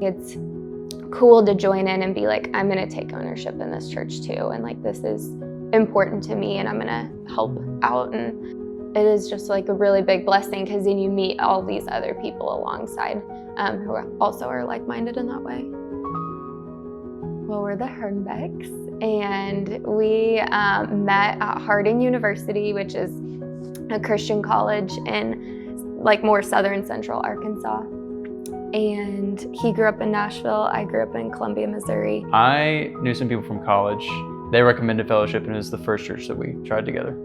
it's cool to join in and be like, I'm gonna take ownership in this church too, and like this is important to me and I'm gonna help out. And it is just like a really big blessing because then you meet all these other people alongside who also are like-minded in that way. Well, we're the Hernbecks, and we met at Harding University, which is a Christian college in like more southern central Arkansas. And he grew up in Nashville, I grew up in Columbia, Missouri. I knew some people from college. They recommended fellowship, and it was the first church that we tried together.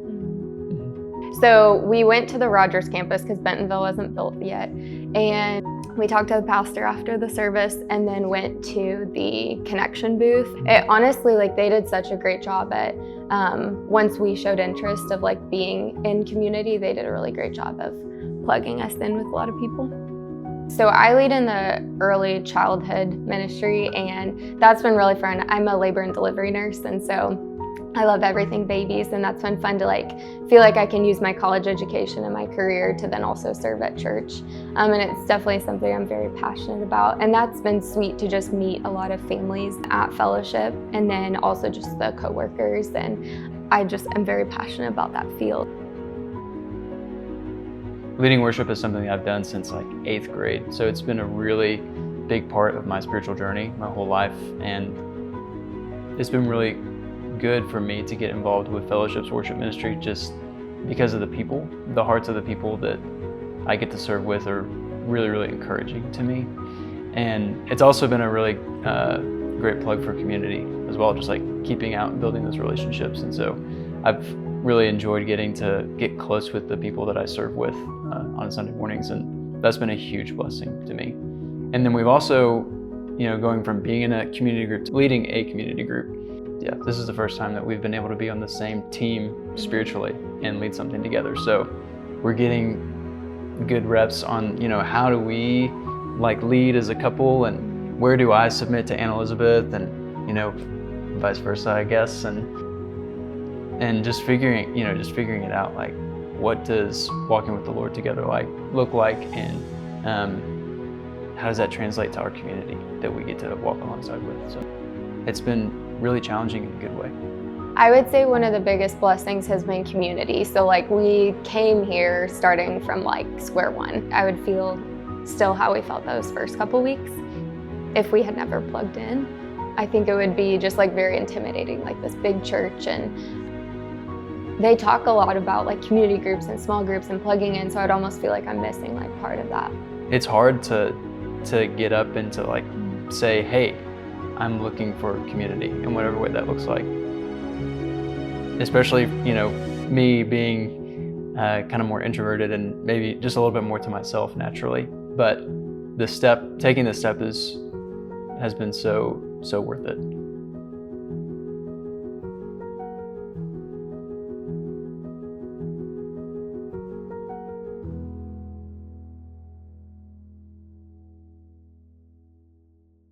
So we went to the Rogers campus because Bentonville wasn't built yet. And we talked to the pastor after the service and then went to the connection booth. It honestly, like they did such a great job at, once we showed interest of like being in community, they did a really great job of plugging us in with a lot of people. So I lead in the early childhood ministry, and that's been really fun. I'm a labor and delivery nurse, and so I love everything babies, and that's been fun to like feel like I can use my college education and my career to then also serve at church. And it's definitely something I'm very passionate about. And that's been sweet to just meet a lot of families at fellowship, and then also just the coworkers. And I just am very passionate about that field. Leading worship is something that I've done since like 8th grade. So it's been a really big part of my spiritual journey my whole life. And it's been really good for me to get involved with Fellowship's worship ministry just because of the people. The hearts of the people that I get to serve with are really, really encouraging to me. And it's also been a really great plug for community as well, just like keeping out and building those relationships. And so I've really enjoyed getting to get close with the people that I serve with on Sunday mornings, and that's been a huge blessing to me. And then we've also, going from being in a community group to leading a community group. Yeah, this is the first time that we've been able to be on the same team spiritually and lead something together. So we're getting good reps on, how do we like lead as a couple, and where do I submit to Anna Elizabeth, and vice versa, I guess, and just figuring it out, like what does walking with the Lord together look like, and how does that translate to our community that we get to walk alongside with. So it's been really challenging in a good way. I would say one of the biggest blessings has been community. So like we came here starting from like square one. I would feel still how we felt those first couple weeks if we had never plugged in. I think it would be just like very intimidating, like this big church, and they talk a lot about like community groups and small groups and plugging in, so I'd almost feel like I'm missing like part of that. It's hard to get up and to like say, hey, I'm looking for community in whatever way that looks like. Especially, me being kind of more introverted and maybe just a little bit more to myself naturally. But taking the step has been so worth it.